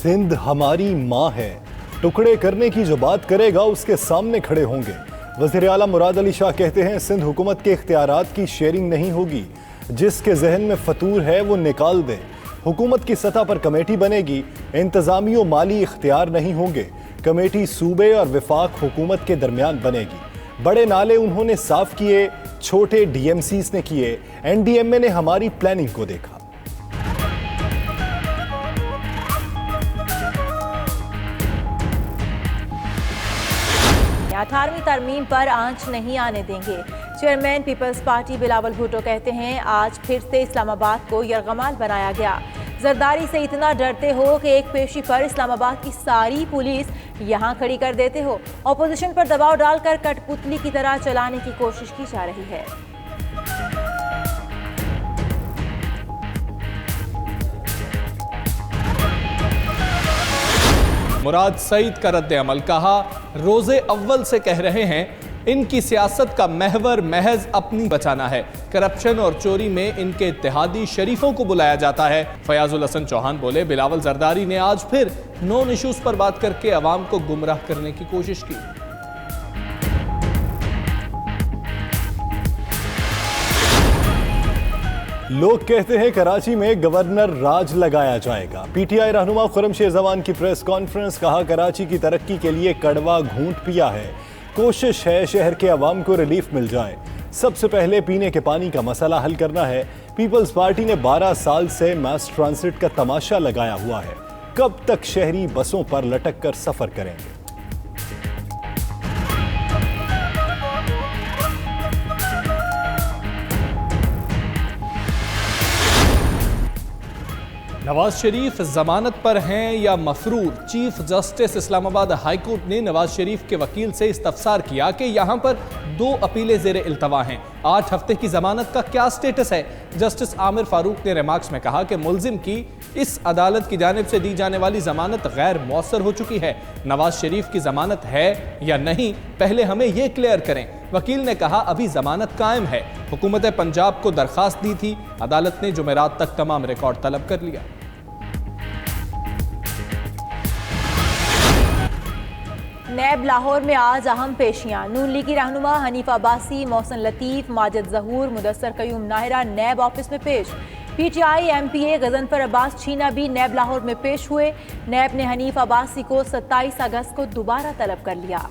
सिंध हमारी माँ है, टुकड़े करने की जो बात करेगा उसके सामने खड़े होंगे। वज़ीर आला मुराद अली शाह कहते हैं सिंध हुकूमत के इख्तियारात की शेयरिंग नहीं होगी, जिसके जहन में फतूर है वो निकाल दे। हुकूमत की सतह पर कमेटी बनेगी, इंतजामी और माली इख्तियार नहीं होंगे। कमेटी सूबे और विफाक हुकूमत के दरमियान बनेगी। बड़े नाले उन्होंने साफ किए, छोटे डीएमसीज ने किए, एनडीएमए ने हमारी प्लानिंग को देखा। 18वीं तरमीम पर आंच नहीं आने देंगे। Chairman people's party Bilawal Bhutto कहते हैं आज फिर से इस्लामाबाद को यरगमाल बनाया गया। जरदारी से इतना डरते हो कि एक पेशी पर इस्लामाबाद की सारी पुलिस यहाँ खड़ी कर देते हो। ऑपोजिशन पर दबाव डालकर कठपुतली की तरह चलाने की कोशिश की जा रही है। मुराद सईद का रद्द अमल, कहा रोजे अव्वल से कह रहे हैं इनकी सियासत का महवर महज अपनी बचाना है। करप्शन और चोरी में इनके इत्तेहादी शरीफों को बुलाया जाता है। फयाजुल हसन चौहान बोले बिलावल जरदारी ने आज फिर नॉन इश्यूज पर बात करके अवाम को गुमराह करने की कोशिश की। लोग कहते हैं कराची में गवर्नर राज लगाया जाएगा। पीटीआई रहनुमा खुर्रमशेर जमान की प्रेस कॉन्फ्रेंस, कहा कराची की तरक्की के लिए कड़वा घूंट पिया है। कोशिश है शहर के अवाम को रिलीफ मिल जाए। सबसे पहले पीने के पानी का मसला हल करना है। पीपल्स पार्टी ने 12 साल से मास ट्रांसिट का तमाशा लगाया हुआ है। कब तक शहरी बसों पर लटक कर सफर करेंगे? नवाज शरीफ जमानत पर हैं या मफरूर? Chief justice Islamabad high court ने नवाज शरीफ के वकील से इस्तफसार किया कि यहां पर 2 अपीलें ज़ेर इल्तवा हैं। 8 हफ्ते की जमानत का क्या स्टेटस है? जस्टिस आमिर फारूक ने रिमार्क्स में कहा कि मुल्जिम की इस अदालत की जानिब से दी जाने वाली जमानत गैर मौसर हो चुकी है। नवाज शरीफ की जमानत है या नहीं, पहले हमें यह क्लियर करें। वकील ने कहा अभी जमानत कायम है। हुकूमत पंजाब को दरखास्त दी थी, अदालत ने जुमेरात तक तमाम रिकॉर्ड तलब कर लिया। नैब लाहौर में आज अहम पेशियां। नून लीगी रहनुमा हनीफ अब्बासी, मोहसिन लतीफ, माजिद जहूर, मुदस्सर कयूम नाहिरा नैब ऑफिस में पेश। पीटीआई एमपीए गजनफर अब्बास छीना भी नैब लाहौर में पेश हुए। नैब ने हनीफ अब्बासी को 27 अगस्त को दोबारा तलब कर लिया।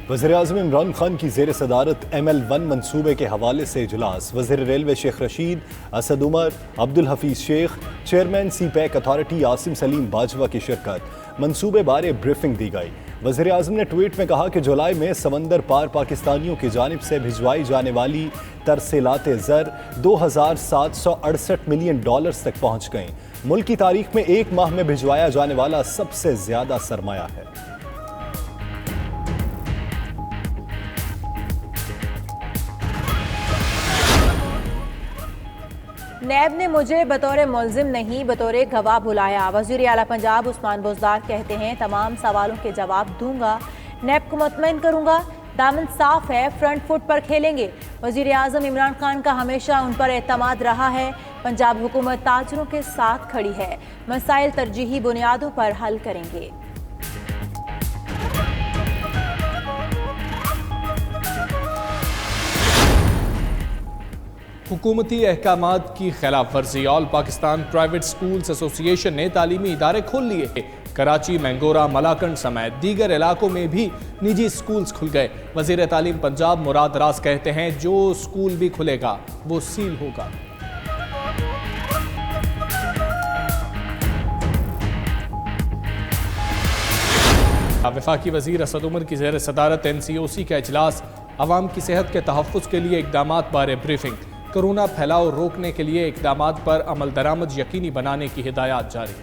वज़ीर-ए-आज़म इमरान खान की ज़ेर सदारत ML1 मंसूबे के हवाले से इजलास। वज़ीर railway Sheikh Rashid, Asad Umar, Abdul Hafeez Sheikh, chairman CPEC authority Asim Saleem Bajwa की शिरकत। मंसूबे बारे ब्रीफिंग दी गई। वज़ीर-ए-आज़म ने ट्वीट में कहा कि जुलाई में समंदर पार पाकिस्तानियों की जानिब से भिजवाई जाने वाली तरसीलाते ज़र $2,768 मिलियन तक पहुँच गईं। मुल्क की तारीख में एक माह में भिजवाया जाने वाला सबसे ज़्यादा सरमाया है। नैब ने मुझे बतौर मुल्जिम नहीं बतौर गवाह बुलाया। वज़ीर आला पंजाब उस्मान बुज़दार कहते हैं तमाम सवालों के जवाब दूंगा, नैब को मुतमईन करूंगा। दामन साफ है, फ्रंट फुट पर खेलेंगे। वज़ीर आज़म इमरान खान का हमेशा उन पर एतमाद रहा है। पंजाब हुकूमत ताजरों के साथ खड़ी है। मसाइल तरजीही बुनियादों पर हल करेंगे। हुकूमती अहकामात की खिलाफ वर्जी। All Pakistan private schools association ने तालीमी इदारे खोल लिए। कराची, मैंगोरा, मलाकंड समेत दीगर इलाकों में भी निजी स्कूल्स खुल गए। वजीर तालीम पंजाब मुराद राज कहते हैं जो स्कूल भी खुलेगा वो सील होगा। वफाकी वजीर असद उमर की ज़ेर सदारत NCOC का इजलास। अवाम की सेहत के तहफ़्फ़ुज़ के लिए इक़दामात बारे ब्रीफिंग। कोरोना फैलाव रोकने के लिए इक़दामात पर अमल दरामद यकीनी बनाने की हिदायत जारी।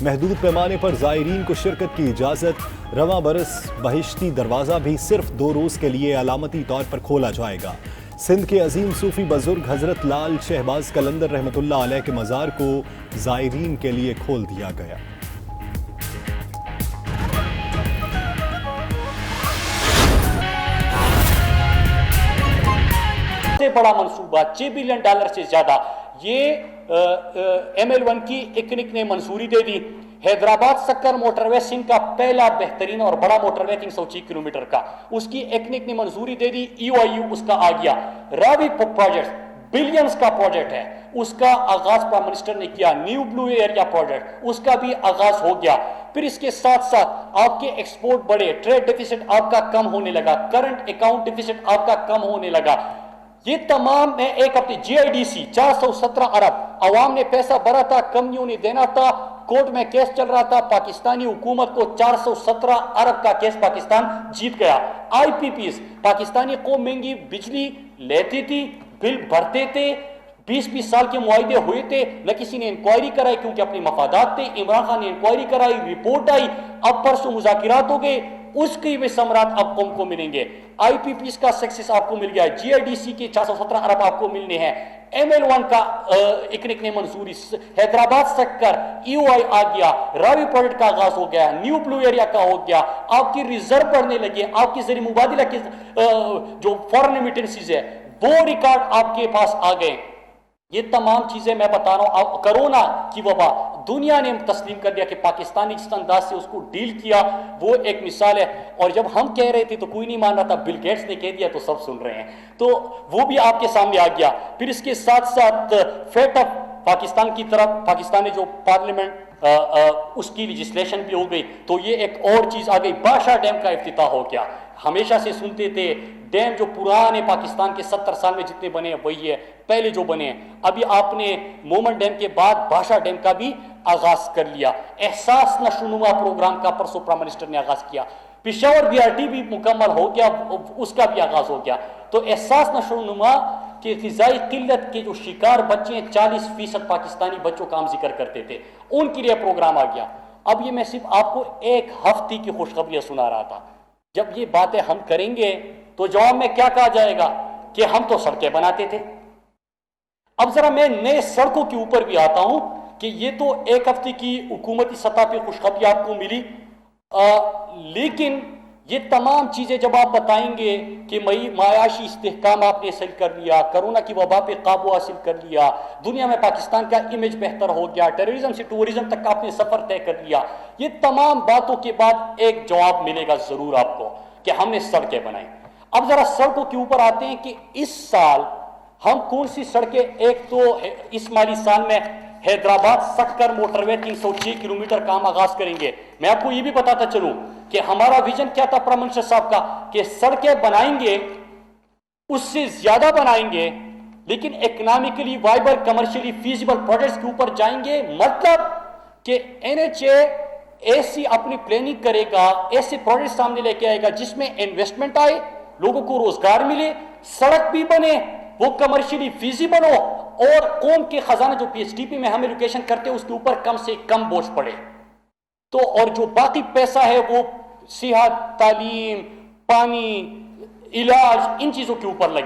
महदूद पैमाने पर ज़ायरीन को शिरकत की इजाज़त। रवां बरस बहिश्ती दरवाज़ा भी सिर्फ 2 रोज़ के लिए अलामती तौर पर खोला जाएगा। सिंध के अजीम सूफी बुजुर्ग हजरत लाल शहबाज कलंदर रहमतुल्लाह अलैह के मज़ार को ज़ायरीन के लिए खोल दिया गया। सबसे बड़ा मंसूबा $6 बिलियन से ज्यादा ये ML1 की इकनिक ने मंजूरी दे दी। हैदराबाद सक्कर मोटरवे सिंध का पहला बेहतरीन और बड़ा मोटरवे 306 किलोमीटर का, उसकी इकनिक ने मंजूरी दे दी। EOIU उसका आ गया। रावी प्रोजेक्ट बिलियंस का प्रोजेक्ट है, उसका आगाज प्राइम मिनिस्टर ने किया। न्यू ब्लू एरिया प्रोजेक्ट उसका भी आगाज हो गया। फिर इसके साथ साथ आपके एक्सपोर्ट बढ़े, ट्रेड डेफिसिट आपका कम होने लगा, करंट अकाउंट डेफिसिट आपका कम होने लगा। ये तमाम में एक हफ्ते GIDC 417 अरब अवाम ने पैसा भरा था, कंपनियों ने देना था, कोर्ट में केस चल रहा था, पाकिस्तानी हुकूमत को 417 अरब का केस पाकिस्तान जीत गया। IPPs पाकिस्तानी को महंगी बिजली लेती थी, बिल भरते थे, 20-20 साल के मुआहदे हुए थे, न किसी ने इंक्वायरी कराई क्योंकि अपनी मफादात थे। इमरान खान ने इंक्वायरी कराई, रिपोर्ट आई, अब परसों मुज़ाकिरात हो गए, उसकी भी समरात अब कौम को मिलेंगे। IPPs का सक्सेस आपको मिल गया है, GIDC के 417 अरब आपको मिलने हैं, ML1 का इकनिक ने मंजूरी, हैदराबाद सक्कर EOI आ गया, रावी प्रोजेक्ट का आगाज हो गया, न्यू ब्लू एरिया का हो गया, आपकी रिजर्व बढ़ने लगे, आपकी जरिए मुबादिला की जो फॉरेन रेमिटेंसीज है वो रिकॉर्ड आपके पास आ गए। ये तमाम चीजें मैं बता रहा हूं। कोरोना की वबा दुनिया ने तस्लीम कर दिया कि पाकिस्तान ने जिस अंदाज से उसको डील किया वो एक मिसाल है। और जब हम कह रहे थे तो कोई नहीं मान रहा था, बिल गेट्स ने कह दिया तो सब सुन रहे हैं, तो वो भी आपके सामने आ गया। फिर इसके साथ साथ फेटअप पाकिस्तान की तरफ, पाकिस्तान ने जो पार्लियामेंट उसकी लेजिस्लेशन भी हो गई, तो ये एक और चीज आ गई, बादशाह डैम का इफ्तिताह हो गया। हमेशा से सुनते थे डैम जो पुराने पाकिस्तान के 70 साल में जितने बने हैं वही है, पहले जो बने हैं। अभी आपने मोमन डैम के बाद बादशाह डैम का भी आगाज कर लिया। एहसास नशोनुमा प्रोग्राम का परसों प्राइम मिनिस्टर ने आगाज किया। पिशावर BRT भी मुकम्मल हो गया, उसका भी आगाज हो गया। तो एहसास नशोनुमा कि ग़िज़ाई किल्लत के जो शिकार बच्चे हैं, 40% पाकिस्तानी बच्चों का हम जिक्र करते थे, उनके लिए प्रोग्राम आ गया। अब ये मैं सिर्फ आपको एक हफ्ते की खुशखबरियां सुना रहा था। जब ये बातें हम करेंगे तो जवाब में क्या कहा जाएगा कि हम तो सड़कें बनाते थे। अब जरा मैं नए सड़कों के ऊपर भी आता हूं कि ये तो एक हफ्ते की हुकूमती सतह पे खुशखबरी आपको मिली, लेकिन ये तमाम चीजें जब आप बताएंगे कि मायाशी इस्तेहकाम आपने हासिल कर लिया, कोरोना की वबा पे काबू हासिल कर लिया, दुनिया में पाकिस्तान का इमेज बेहतर हो गया, टेररिज्म से टूरिज्म तक आपने सफर तय कर लिया, ये तमाम बातों के बाद एक जवाब मिलेगा जरूर आपको कि हमने सड़कें बनाई। अब जरा सड़कों के ऊपर आते हैं कि इस साल हम कौन सी सड़कें, एक तो इस माली साल में हैदराबाद सक्कर मोटरवे 306 किलोमीटर का हम आगाज करेंगे। मैं आपको ये भी बताता चलूं कि हमारा विजन क्या था प्राइम मिनिस्टर साहब का कि सड़कें बनाएंगे, उससे ज्यादा बनाएंगे, लेकिन economically viable, commercially feasible projects के ऊपर जाएंगे। मतलब कि NHA ऐसी अपनी प्लानिंग करेगा, ऐसे प्रोजेक्ट सामने लेके आएगा जिसमें इन्वेस्टमेंट आए, लोगों को रोजगार मिले, सड़क भी बने, वो कमर्शियली फीजिबल हो, और कौम के खजाना जो PHDP में हम एलोकेशन करते हैं उसके ऊपर कम से कम बोझ पड़े। तो और जो बाकी पैसा है वो सेहत, तालीम, पानी, इलाज, इन चीजों के ऊपर लगे।